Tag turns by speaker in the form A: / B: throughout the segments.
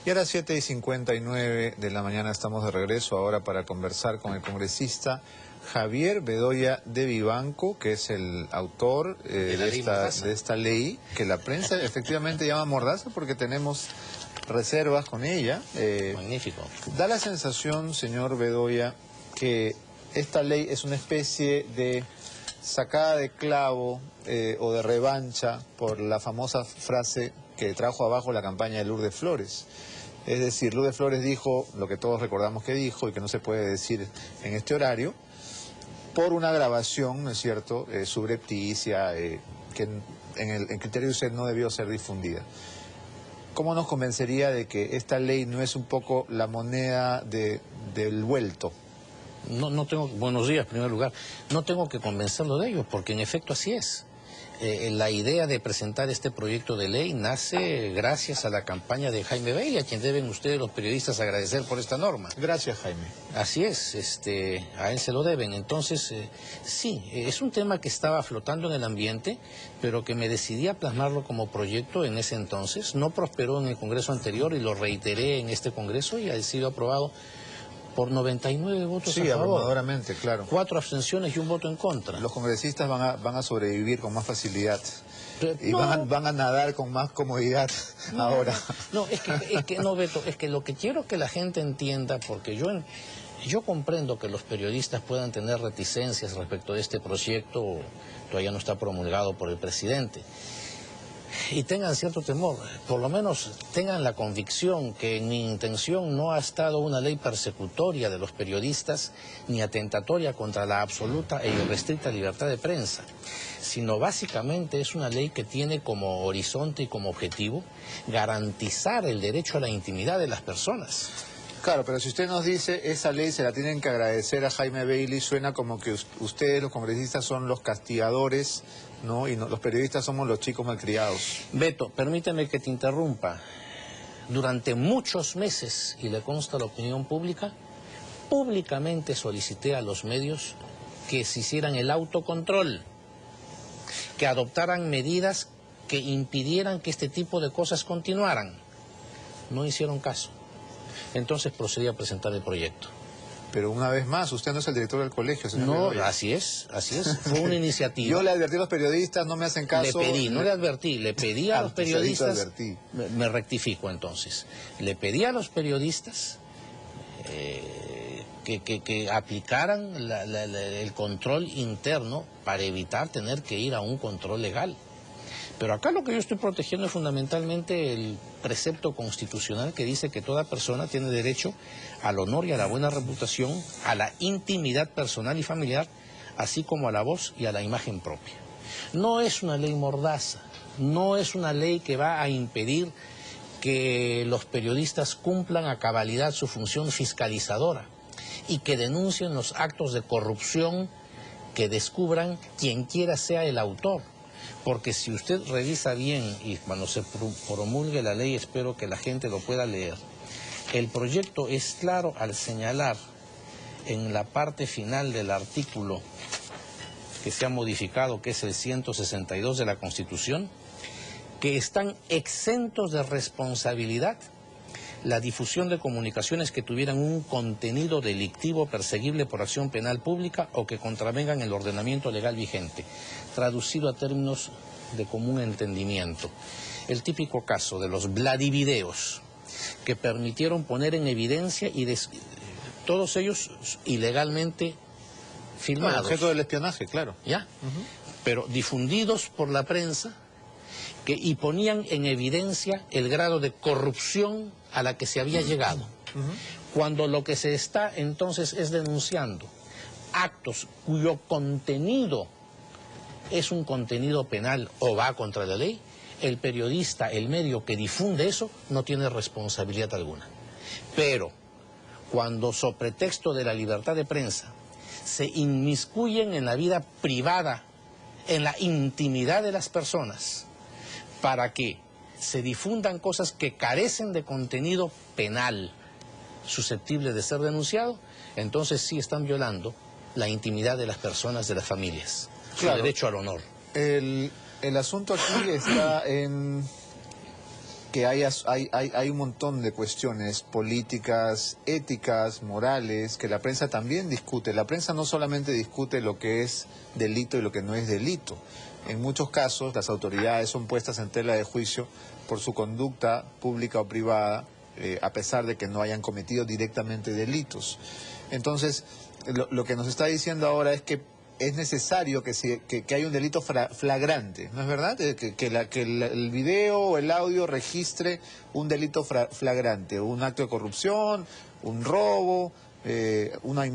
A: Y a las 7:59 de la mañana estamos de regreso ahora para conversar con el congresista Javier Bedoya de Vivanco, que es el autor de esta ley, que la prensa efectivamente llama mordaza porque tenemos reservas con ella.
B: Magnífico.
A: Da la sensación, señor Bedoya, que esta ley es una especie de sacada de clavo o de revancha por la famosa frase que trajo abajo la campaña de Lourdes Flores. Es decir, Lourdes Flores dijo lo que todos recordamos que dijo y que no se puede decir en este horario, por una grabación, ¿no es cierto?, subrepticia, que en criterio de usted no debió ser difundida. ¿Cómo nos convencería de que esta ley no es un poco la moneda del vuelto?
B: No tengo, buenos días, en primer lugar. No tengo que convencerlo de ello, porque en efecto así es. La idea de presentar este proyecto de ley nace gracias a la campaña de Jaime Bailey, a quien deben ustedes los periodistas agradecer por esta norma.
A: Gracias, Jaime.
B: Así es, a él se lo deben. Entonces, sí, es un tema que estaba flotando en el ambiente, pero que me decidí a plasmarlo como proyecto en ese entonces. No prosperó en el Congreso anterior y lo reiteré en este Congreso y ha sido aprobado por 99 votos a favor.
A: Sí, abrumadoramente, claro.
B: 4 abstenciones y un voto en contra.
A: Los congresistas van a sobrevivir con más facilidad. Y
B: no,
A: van a nadar con más comodidad ahora.
B: No, es que no, Beto, es que lo que quiero que la gente entienda, porque yo comprendo que los periodistas puedan tener reticencias respecto de este proyecto, todavía no está promulgado por el presidente, y tengan cierto temor, por lo menos tengan la convicción que en mi intención no ha estado una ley persecutoria de los periodistas ni atentatoria contra la absoluta e irrestricta libertad de prensa, sino básicamente es una ley que tiene como horizonte y como objetivo garantizar el derecho a la intimidad de las personas.
A: Claro, pero si usted nos dice esa ley se la tienen que agradecer a Jaime Bailey, suena como que ustedes, los congresistas, son los castigadores, ¿no? Y los periodistas somos los chicos malcriados.
B: Beto, permíteme que te interrumpa. Durante muchos meses, y le consta a la opinión pública, públicamente solicité a los medios que se hicieran el autocontrol, que adoptaran medidas que impidieran que este tipo de cosas continuaran. No hicieron caso. Entonces procedí a presentar el proyecto.
A: Pero una vez más, usted no es el director del colegio, señor
B: No,
A: Bedoya.
B: así es. Fue una iniciativa.
A: Yo le advertí a los periodistas, no me hacen caso.
B: Le pedí a los periodistas.
A: Advertí.
B: Me rectifico entonces. Le pedí a los periodistas que aplicaran el control interno para evitar tener que ir a un control legal. Pero acá lo que yo estoy protegiendo es fundamentalmente el precepto constitucional que dice que toda persona tiene derecho al honor y a la buena reputación, a la intimidad personal y familiar, así como a la voz y a la imagen propia. No es una ley mordaza, no es una ley que va a impedir que los periodistas cumplan a cabalidad su función fiscalizadora y que denuncien los actos de corrupción, que descubran quien quiera sea el autor. Porque si usted revisa bien, y cuando se promulgue la ley espero que la gente lo pueda leer, el proyecto es claro al señalar en la parte final del artículo que se ha modificado, que es el 162 de la Constitución, que están exentos de responsabilidad la difusión de comunicaciones que tuvieran un contenido delictivo perseguible por acción penal pública o que contravengan el ordenamiento legal vigente, traducido a términos de común entendimiento. El típico caso de los Vladivideos, que permitieron poner en evidencia y todos ellos ilegalmente filmados.
A: Bueno, objeto del espionaje, claro.
B: ¿Ya? Pero difundidos por la prensa y ponían en evidencia el grado de corrupción a la que se había llegado. Cuando lo que se está entonces es denunciando actos cuyo contenido es un contenido penal o va contra la ley, el periodista, el medio que difunde eso, no tiene responsabilidad alguna. Pero cuando, sobre pretexto de la libertad de prensa, se inmiscuyen en la vida privada, en la intimidad de las personas, para que se difundan cosas que carecen de contenido penal susceptible de ser denunciado, entonces sí están violando la intimidad de las personas, de las familias,
A: claro,
B: su derecho al honor.
A: El asunto aquí está en que hay un montón de cuestiones políticas, éticas, morales, que la prensa también discute. La prensa no solamente discute lo que es delito y lo que no es delito. En muchos casos las autoridades son puestas en tela de juicio por su conducta pública o privada, a pesar de que no hayan cometido directamente delitos. Entonces, lo que nos está diciendo ahora es que es necesario que haya un delito flagrante, ¿no es verdad? Que el video o el audio registre un delito flagrante, un acto de corrupción, un robo, una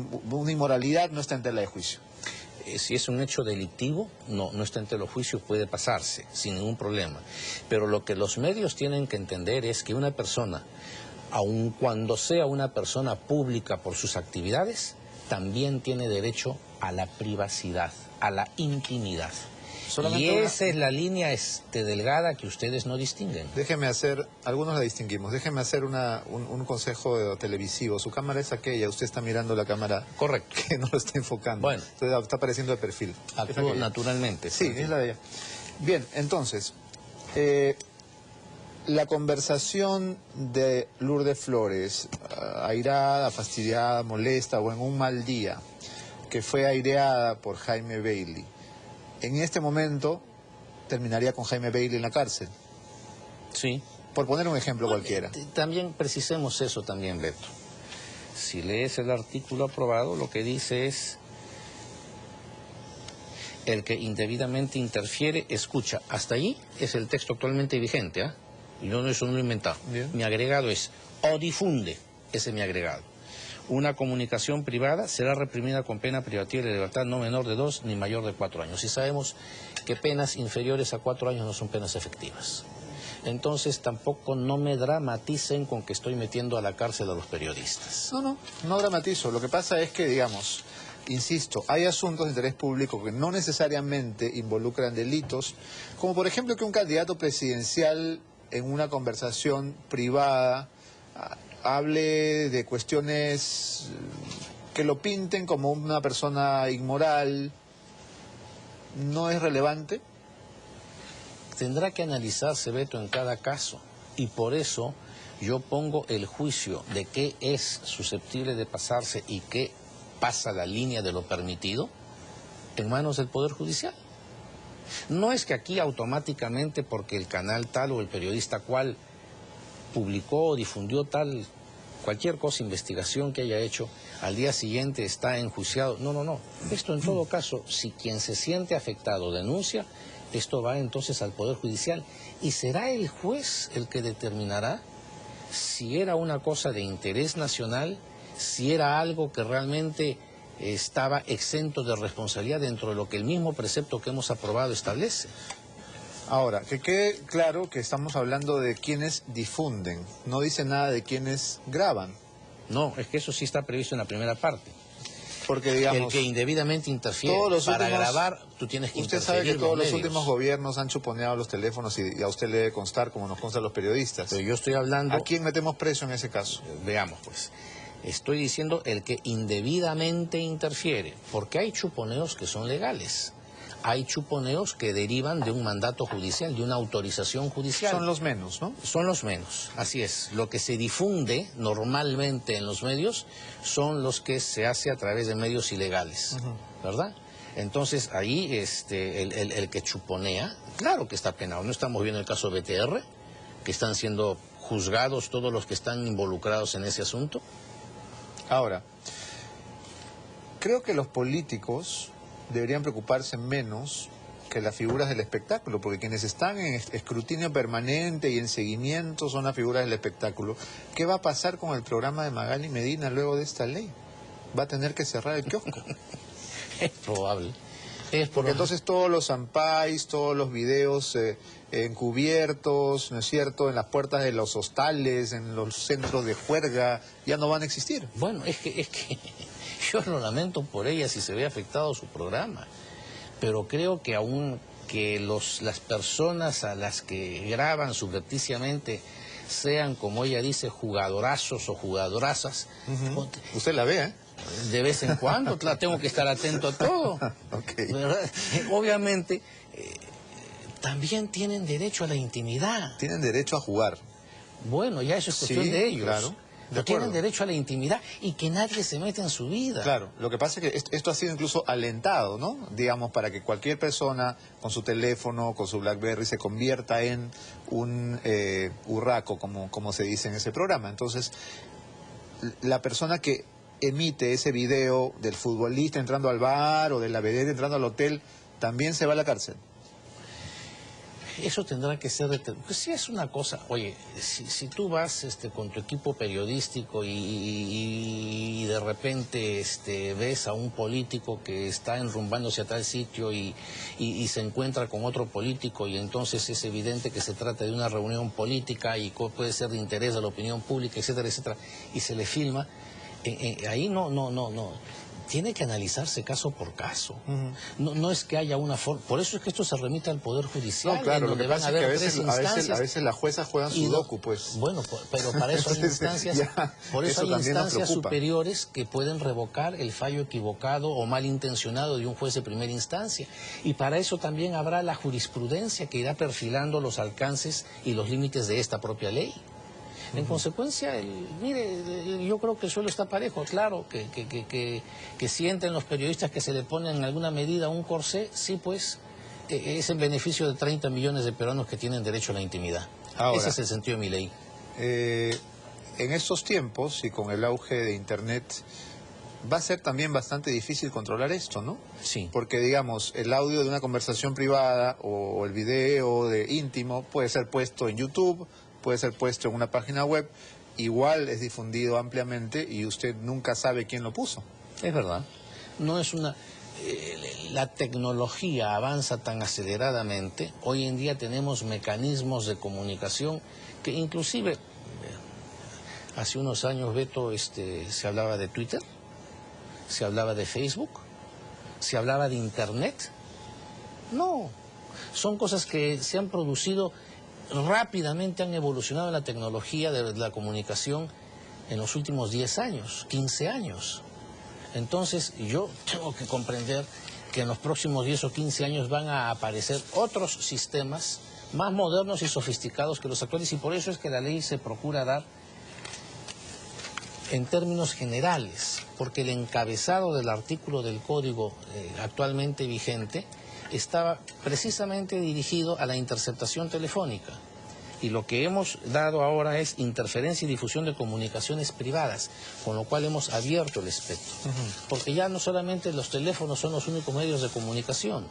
A: inmoralidad, no está en tela de juicio.
B: Si es un hecho delictivo, no está entre los juicios, puede pasarse sin ningún problema. Pero lo que los medios tienen que entender es que una persona, aun cuando sea una persona pública por sus actividades, también tiene derecho a la privacidad, a la intimidad. Y esa es la línea delgada que ustedes no distinguen.
A: Déjeme hacer, algunos la distinguimos, déjeme hacer un consejo televisivo. Su cámara es aquella, usted está mirando la cámara.
B: Correcto.
A: Que no lo está enfocando.
B: Bueno.
A: Entonces, está apareciendo de perfil.
B: Actúo naturalmente.
A: Sí, es la de ella. Bien, entonces, la conversación de Lourdes Flores, airada, fastidiada, molesta o en un mal día, que fue aireada por Jaime Bailey, en este momento terminaría con Jaime Bailey en la cárcel.
B: Sí.
A: Por poner un ejemplo cualquiera.
B: También precisemos eso también, Beto. Si lees el artículo aprobado, lo que dice es: el que indebidamente interfiere, escucha. Hasta ahí es el texto actualmente vigente, ¿ah? Y yo eso no lo he inventado.
A: Bien.
B: Mi agregado es: o difunde, ese es mi agregado. Una comunicación privada será reprimida con pena privativa de libertad no menor de 2 ni mayor de 4 años. Y sabemos que penas inferiores a 4 años no son penas efectivas. Entonces tampoco no me dramaticen con que estoy metiendo a la cárcel a los periodistas.
A: No dramatizo. Lo que pasa es que, digamos, insisto, hay asuntos de interés público que no necesariamente involucran delitos, como por ejemplo que un candidato presidencial en una conversación privada hable de cuestiones que lo pinten como una persona inmoral. ¿No es relevante?
B: Tendrá que analizarse, Beto, en cada caso. Y por eso yo pongo el juicio de qué es susceptible de pasarse y qué pasa la línea de lo permitido en manos del Poder Judicial. No es que aquí automáticamente porque el canal tal o el periodista cual publicó o difundió tal, cualquier cosa, investigación que haya hecho, al día siguiente está enjuiciado. No. Esto en todo caso, si quien se siente afectado denuncia, esto va entonces al Poder Judicial y será el juez el que determinará si era una cosa de interés nacional, si era algo que realmente estaba exento de responsabilidad dentro de lo que el mismo precepto que hemos aprobado establece.
A: Ahora, que quede claro que estamos hablando de quienes difunden, no dice nada de quienes graban.
B: No, es que eso sí está previsto en la primera parte.
A: Porque, digamos,
B: el que indebidamente interfiere para grabar, tú tienes que interferir.
A: Usted sabe que todos los
B: medios.
A: últimos gobiernos han chuponeado los teléfonos y a usted le debe constar, como nos constan los periodistas.
B: Pero yo estoy hablando...
A: ¿A quién metemos preso en ese caso?
B: Veamos, pues. Estoy diciendo el que indebidamente interfiere, porque hay chuponeos que son legales. Hay chuponeos que derivan de un mandato judicial, de una autorización judicial.
A: Son los menos, ¿no?
B: Son los menos, así es. Lo que se difunde normalmente en los medios son los que se hace a través de medios ilegales, ¿verdad? Entonces ahí el que chuponea, claro que está penado. No estamos viendo el caso de BTR, que están siendo juzgados todos los que están involucrados en ese asunto.
A: Ahora, creo que los políticos deberían preocuparse menos que las figuras del espectáculo, porque quienes están en escrutinio permanente y en seguimiento son las figuras del espectáculo. ¿Qué va a pasar con el programa de Magali Medina luego de esta ley? ¿Va a tener que cerrar el kiosco?
B: Es probable.
A: Porque entonces todos los ampais, todos los videos encubiertos, ¿no es cierto?, en las puertas de los hostales, en los centros de juerga, ya no van a existir.
B: Bueno, es que yo lo lamento por ella si se ve afectado su programa, pero creo que aún que las personas a las que graban subrepticiamente sean, como ella dice, jugadorazos o jugadorazas.
A: Usted la ve, ¿eh?
B: De vez en cuando, tengo que estar atento a todo.
A: Okay.
B: ¿Verdad? Obviamente, también tienen derecho a la intimidad.
A: Tienen derecho a jugar.
B: Bueno, ya eso es cuestión
A: Sí,
B: de ellos.
A: claro.
B: No tienen derecho a la intimidad y que nadie se mete en su vida.
A: Claro, lo que pasa es que esto ha sido incluso alentado, ¿no? Digamos, para que cualquier persona con su teléfono, con su BlackBerry, se convierta en un urraco, como se dice en ese programa. Entonces, la persona que emite ese video del futbolista entrando al bar o de la vedette entrando al hotel, también se va a la cárcel.
B: Eso tendrá que ser pues sí, es una cosa. Oye, si tú vas con tu equipo periodístico y de repente ves a un político que está enrumbándose a tal sitio y se encuentra con otro político, y entonces es evidente que se trata de una reunión política y puede ser de interés a la opinión pública, etcétera, etcétera, y se le filma, ahí no. Tiene que analizarse caso por caso. No es que haya una forma. Por eso es que esto se remite al Poder Judicial.
A: No, claro,
B: en donde
A: lo que pasa es que a veces las juezas juegan sudoku, pues.
B: Bueno, pero para eso hay instancias, superiores que pueden revocar el fallo equivocado o malintencionado de un juez de primera instancia. Y para eso también habrá la jurisprudencia que irá perfilando los alcances y los límites de esta propia ley. En consecuencia, mire, yo creo que el suelo está parejo. Claro, que sienten los periodistas que se le pone en alguna medida un corsé, sí, pues, es en beneficio de 30 millones de peruanos que tienen derecho a la intimidad.
A: Ahora,
B: ese es el sentido de mi ley.
A: En estos tiempos y con el auge de Internet, va a ser también bastante difícil controlar esto, ¿no?
B: Sí.
A: Porque, digamos, el audio de una conversación privada o el video de íntimo puede ser puesto en YouTube, puede ser puesto en una página web, igual es difundido ampliamente y usted nunca sabe quién lo puso.
B: Es verdad. No es una... la tecnología avanza tan aceleradamente. Hoy en día tenemos mecanismos de comunicación que inclusive... hace unos años, Beto, se hablaba de Twitter, se hablaba de Facebook, se hablaba de Internet. No, son cosas que se han producido... rápidamente han evolucionado en la tecnología de la comunicación en los últimos 10 años, 15 años. Entonces yo tengo que comprender que en los próximos 10 o 15 años van a aparecer otros sistemas más modernos y sofisticados que los actuales, y por eso es que la ley se procura dar en términos generales, porque el encabezado del artículo del código actualmente vigente estaba precisamente dirigido a la interceptación telefónica. Y lo que hemos dado ahora es interferencia y difusión de comunicaciones privadas, con lo cual hemos abierto el espectro. Porque ya no solamente los teléfonos son los únicos medios de comunicación.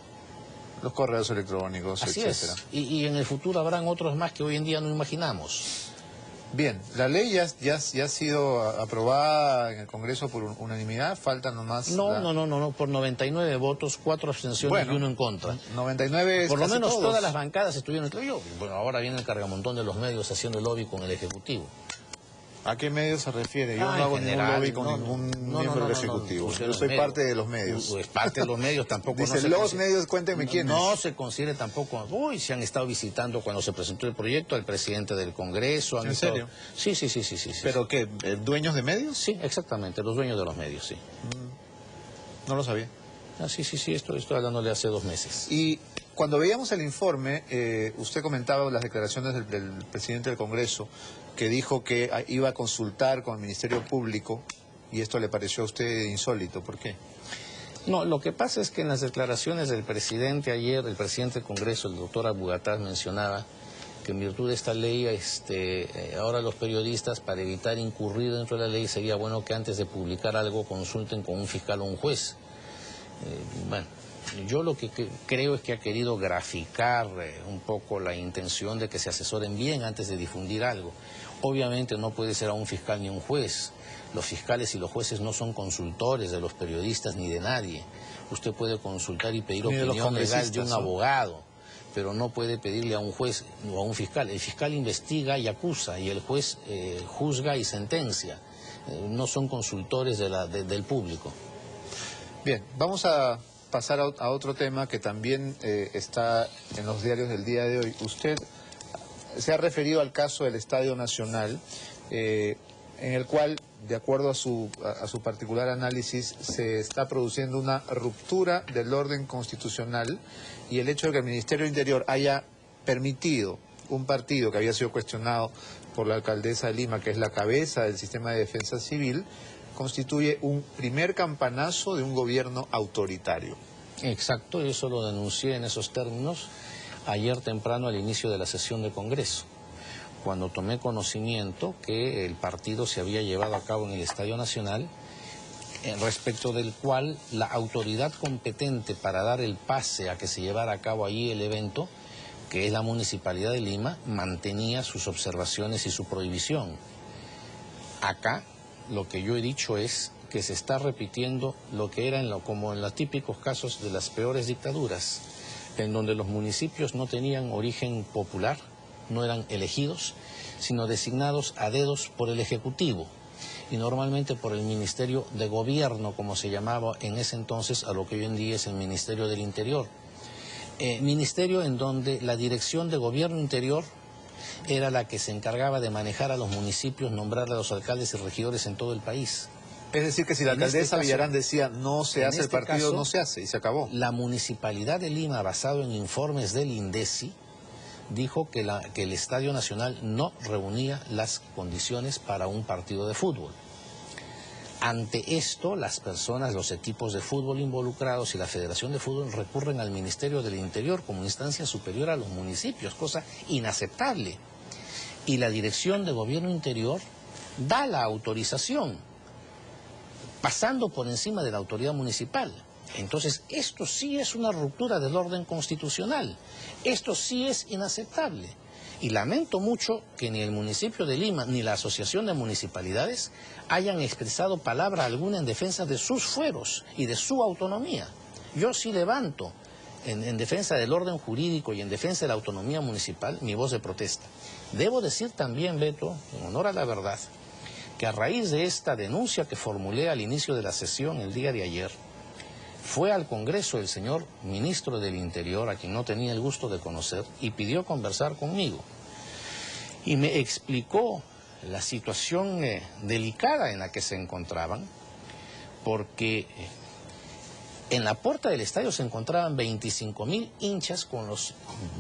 A: Los correos electrónicos,
B: así
A: etcétera.
B: Es. Y en el futuro habrán otros más que hoy en día no imaginamos.
A: Bien, la ley ya ha sido aprobada en el Congreso por unanimidad, falta nomás...
B: No, por 99 votos, 4 abstenciones y 1 en contra.
A: 99 es
B: por lo
A: casi
B: menos
A: todos.
B: Todas las bancadas estuvieron entre ellos. Bueno, ahora viene el cargamontón de los medios haciendo lobby con el Ejecutivo.
A: ¿A qué medios se refiere? Yo no hago ningún lobby con ningún miembro del Ejecutivo. Yo soy parte de los medios.
B: Es parte de los medios, tampoco...
A: Dice, los medios, cuénteme quiénes.
B: No se considere tampoco... Uy, se han estado visitando cuando se presentó el proyecto al presidente del Congreso.
A: ¿En serio?
B: Sí.
A: ¿Pero qué? ¿Dueños de medios?
B: Sí, exactamente, los dueños de los medios, sí.
A: No lo sabía.
B: Sí, estoy hablándole hace 2 meses.
A: Y cuando veíamos el informe, usted comentaba las declaraciones del presidente del Congreso, que dijo que iba a consultar con el Ministerio Público, y esto le pareció a usted insólito. ¿Por qué?
B: No, lo que pasa es que en las declaraciones del presidente ayer, el presidente del Congreso, el doctor Abugataz, mencionaba que en virtud de esta ley, ahora los periodistas, para evitar incurrir dentro de la ley, sería bueno que antes de publicar algo consulten con un fiscal o un juez. Bueno, yo lo que creo es que ha querido graficar un poco la intención de que se asesoren bien antes de difundir algo. Obviamente no puede ser a un fiscal ni a un juez. Los fiscales y los jueces no son consultores de los periodistas ni de nadie. Usted puede consultar y pedir opinión legal de un abogado, pero no puede pedirle a un juez o a un fiscal. El fiscal investiga y acusa, y el juez juzga y sentencia. No son consultores del público.
A: Bien, vamos a pasar a otro tema que también está en los diarios del día de hoy. Usted se ha referido al caso del Estadio Nacional, en el cual, de acuerdo a su particular análisis, se está produciendo una ruptura del orden constitucional, y el hecho de que el Ministerio del Interior haya permitido un partido que había sido cuestionado por la alcaldesa de Lima, que es la cabeza del sistema de defensa civil, constituye un primer campanazo de un gobierno autoritario.
B: Exacto, eso lo denuncié en esos términos ayer temprano al inicio de la sesión de Congreso, cuando tomé conocimiento que el partido se había llevado a cabo en el Estadio Nacional, respecto del cual la autoridad competente para dar el pase a que se llevara a cabo allí el evento, que es la Municipalidad de Lima, mantenía sus observaciones y su prohibición. Acá lo que yo he dicho es que se está repitiendo lo que era como en los típicos casos de las peores dictaduras, en donde los municipios no tenían origen popular, no eran elegidos, sino designados a dedos por el Ejecutivo y normalmente por el Ministerio de Gobierno, como se llamaba en ese entonces, a lo que hoy en día es el Ministerio del Interior. Ministerio en donde la Dirección de Gobierno Interior era la que se encargaba de manejar a los municipios, nombrar a los alcaldes y regidores en todo el país.
A: Es decir, que si la alcaldesa Villarán decía no se hace el partido, no se hace, y se acabó.
B: La Municipalidad de Lima, basado en informes del INDECI, dijo que el Estadio Nacional no reunía las condiciones para un partido de fútbol. Ante esto, las personas, los equipos de fútbol involucrados y la Federación de Fútbol recurren al Ministerio del Interior como instancia superior a los municipios, cosa inaceptable. Y la Dirección de Gobierno Interior da la autorización, pasando por encima de la autoridad municipal. Entonces, esto sí es una ruptura del orden constitucional. Esto sí es inaceptable. Y lamento mucho que ni el municipio de Lima ni la Asociación de Municipalidades hayan expresado palabra alguna en defensa de sus fueros y de su autonomía. Yo sí levanto en defensa del orden jurídico y en defensa de la autonomía municipal mi voz de protesta. Debo decir también, Beto, en honor a la verdad, que a raíz de esta denuncia que formulé al inicio de la sesión el día de ayer, fue al Congreso el señor ministro del Interior, a quien no tenía el gusto de conocer, y pidió conversar conmigo. Y me explicó la situación delicada en la que se encontraban, porque en la puerta del estadio se encontraban 25.000 hinchas con los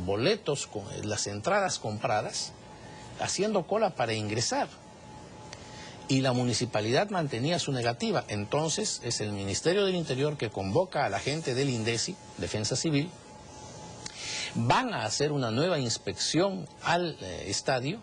B: boletos, con las entradas compradas, haciendo cola para ingresar. Y la municipalidad mantenía su negativa. Entonces es el Ministerio del Interior que convoca a la gente del INDECI, Defensa Civil, van a hacer una nueva inspección al estadio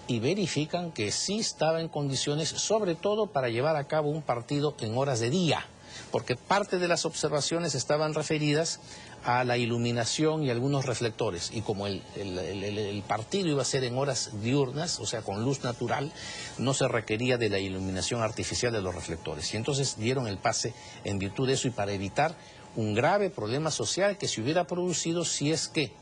B: y verifican que sí estaba en condiciones, sobre todo para llevar a cabo un partido en horas de día, porque parte de las observaciones estaban referidas a la iluminación y algunos reflectores, y como el partido iba a ser en horas diurnas, o sea, con luz natural, no se requería de la iluminación artificial de los reflectores, y entonces dieron el pase en virtud de eso y para evitar un grave problema social que se hubiera producido si es que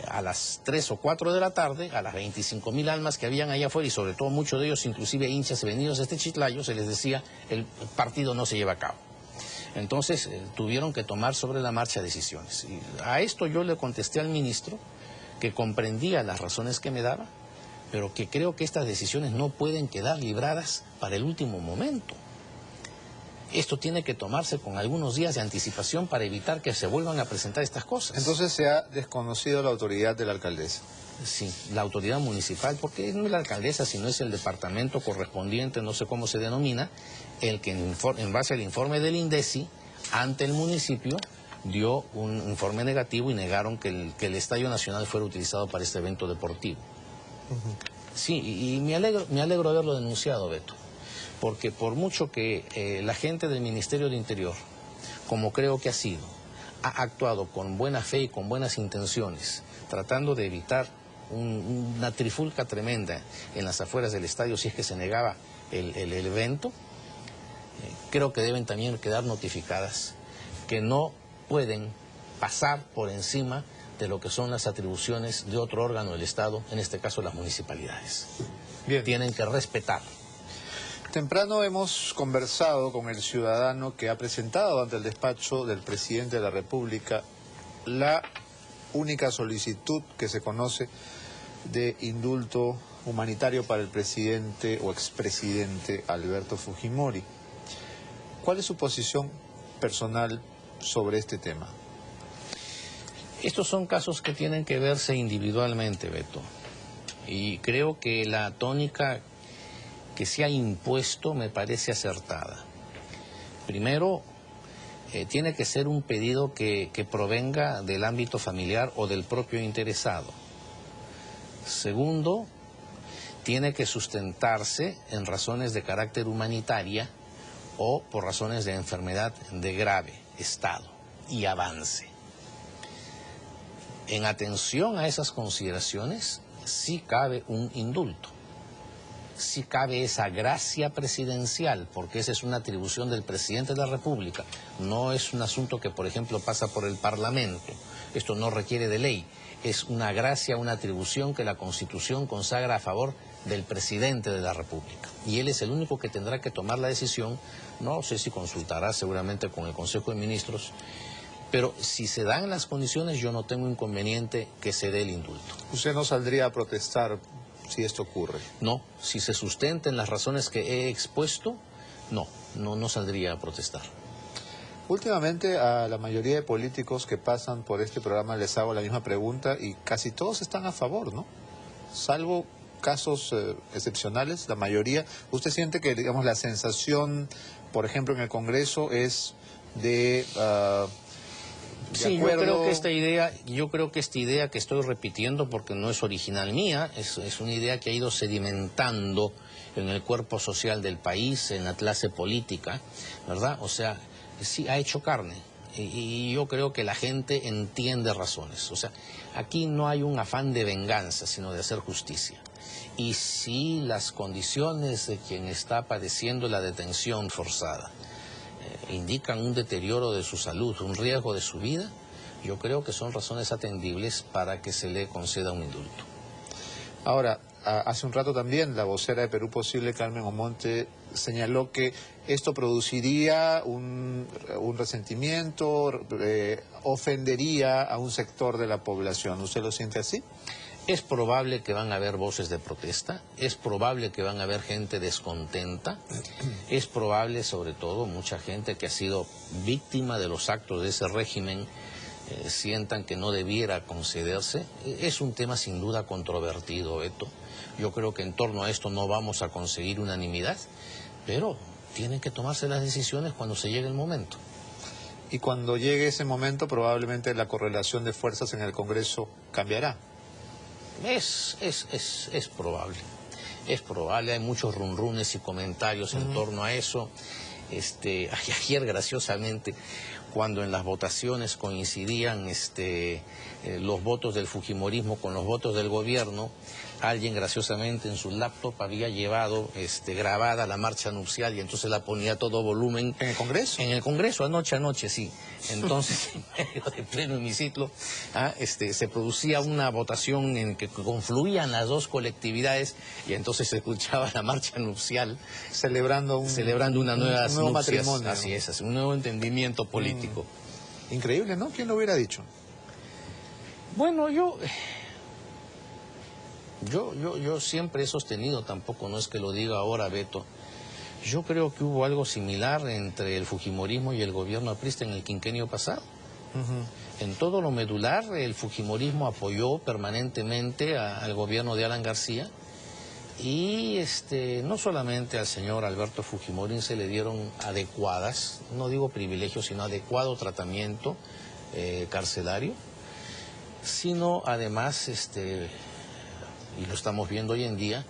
B: a las 3 o 4 de la tarde, a las 25.000 almas que habían allá afuera, y sobre todo muchos de ellos, inclusive hinchas venidos de este Chiclayo, se les decía el partido no se lleva a cabo. Entonces tuvieron que tomar sobre la marcha decisiones. Y a esto yo le contesté al ministro que comprendía las razones que me daba, pero que creo que estas decisiones no pueden quedar libradas para el último momento. Esto tiene que tomarse con algunos días de anticipación para evitar que se vuelvan a presentar estas cosas.
A: Entonces se ha desconocido la autoridad de la alcaldesa.
B: Sí, la autoridad municipal, porque no es la alcaldesa, sino es el departamento correspondiente, no sé cómo se denomina, el que en base al informe del INDECI, ante el municipio, dio un informe negativo y negaron que el Estadio Nacional fuera utilizado para este evento deportivo. Sí, y me alegro haberlo denunciado, Beto, porque por mucho que la gente del Ministerio de Interior, como creo que ha sido, ha actuado con buena fe y con buenas intenciones, tratando de evitar una trifulca tremenda en las afueras del estadio si es que se negaba el evento, creo que deben también quedar notificadas que no pueden pasar por encima de lo que son las atribuciones de otro órgano del Estado, en este caso las municipalidades.
A: Bien.
B: Tienen que respetar.
A: Temprano hemos conversado con el ciudadano que ha presentado ante el despacho del presidente de la República la única solicitud que se conoce de indulto humanitario para el presidente o expresidente Alberto Fujimori. ¿Cuál es su posición personal sobre este tema?
B: Estos son casos que tienen que verse individualmente, Beto. Y creo que la tónica que se ha impuesto me parece acertada. Primero, tiene que ser un pedido que provenga del ámbito familiar o del propio interesado. Segundo, tiene que sustentarse en razones de carácter humanitaria o por razones de enfermedad de grave estado y avance. En atención a esas consideraciones, sí cabe un indulto, sí cabe esa gracia presidencial, porque esa es una atribución del presidente de la República, no es un asunto que, por ejemplo, pasa por el Parlamento, esto no requiere de ley, es una gracia, una atribución que la Constitución consagra a favor del presidente de la República. Y él es el único que tendrá que tomar la decisión, no sé si consultará seguramente con el Consejo de Ministros, pero si se dan las condiciones yo no tengo inconveniente que se dé el indulto.
A: ¿Usted no saldría a protestar si esto ocurre?
B: No, si se sustenten las razones que he expuesto, no saldría a protestar.
A: Últimamente a la mayoría de políticos que pasan por este programa les hago la misma pregunta y casi todos están a favor, ¿no? Salvo casos excepcionales, la mayoría. ¿Usted siente que, digamos, la sensación, por ejemplo, en el Congreso es de
B: sí,
A: acuerdo?
B: yo creo que esta idea que estoy repitiendo, porque no es original mía, es una idea que ha ido sedimentando en el cuerpo social del país, en la clase política, ¿verdad? O sea, sí ha hecho carne. Y yo creo que la gente entiende razones. O sea, aquí no hay un afán de venganza, sino de hacer justicia. Y si las condiciones de quien está padeciendo la detención forzada indican un deterioro de su salud, un riesgo de su vida, yo creo que son razones atendibles para que se le conceda un indulto.
A: Ahora, hace un rato también la vocera de Perú Posible, Carmen Omonte, señaló que esto produciría un resentimiento, ofendería a un sector de la población. ¿Usted lo siente así?
B: Es probable que van a haber voces de protesta, es probable que van a haber gente descontenta, es probable, sobre todo, mucha gente que ha sido víctima de los actos de ese régimen sientan que no debiera concederse. Es un tema sin duda controvertido, Beto. Yo creo que en torno a esto no vamos a conseguir unanimidad, pero tienen que tomarse las decisiones cuando se llegue el momento.
A: Y cuando llegue ese momento, probablemente la correlación de fuerzas en el Congreso cambiará.
B: Es probable, es probable, hay muchos runrunes y comentarios en torno a eso. Ayer, graciosamente, cuando en las votaciones coincidían los votos del fujimorismo con los votos del gobierno, alguien graciosamente en su laptop había llevado grabada la marcha nupcial y entonces la ponía a todo volumen.
A: ¿En el Congreso?
B: En el Congreso, anoche, sí. Entonces, en medio de pleno hemiciclo, se producía una votación en que confluían las dos colectividades y entonces se escuchaba la marcha nupcial.
A: Celebrando
B: una nueva
A: un nuevo matrimonio.
B: Así es, un nuevo entendimiento político.
A: Increíble, ¿no? ¿Quién lo hubiera dicho?
B: Bueno, yo siempre he sostenido, tampoco no es que lo diga ahora, Beto, yo creo que hubo algo similar entre el fujimorismo y el gobierno aprista en el quinquenio pasado. En todo lo medular, el fujimorismo apoyó permanentemente al gobierno de Alan García y no solamente al señor Alberto Fujimori se le dieron adecuadas, no digo privilegios, sino adecuado tratamiento carcelario, sino además, y lo estamos viendo hoy en día,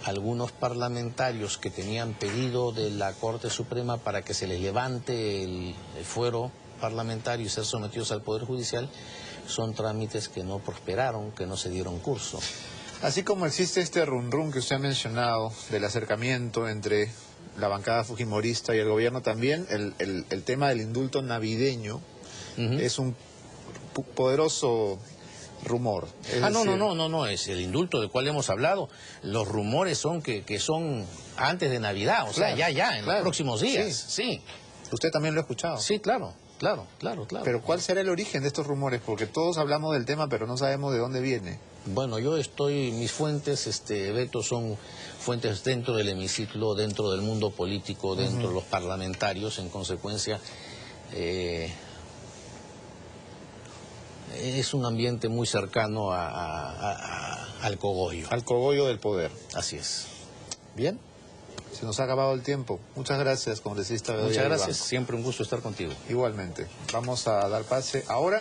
B: algunos parlamentarios que tenían pedido de la Corte Suprema para que se les levante el fuero parlamentario y ser sometidos al Poder Judicial, son trámites que no prosperaron, que no se dieron curso.
A: Así como existe este run que usted ha mencionado del acercamiento entre la bancada fujimorista y el gobierno, también el tema del indulto navideño es un poderoso rumor.
B: No, es el indulto del cual hemos hablado. Los rumores son que son antes de Navidad, o sea, ya, en los próximos días. Sí.
A: ¿Usted también lo ha escuchado?
B: Sí, claro.
A: Pero ¿cuál será el origen de estos rumores? Porque todos hablamos del tema, pero no sabemos de dónde viene.
B: Bueno, mis fuentes, Beto, son fuentes dentro del hemiciclo, dentro del mundo político, dentro de los parlamentarios, en consecuencia... es un ambiente muy cercano al cogollo.
A: Al cogollo del poder.
B: Así es.
A: Bien, se nos ha acabado el tiempo. Muchas gracias, congresista Bedoya.
B: Muchas gracias,
A: Vivanco.
B: siempre un gusto estar contigo.
A: Igualmente. Vamos a dar pase ahora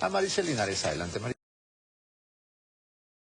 A: a Maricel Linares. Adelante, Maricel.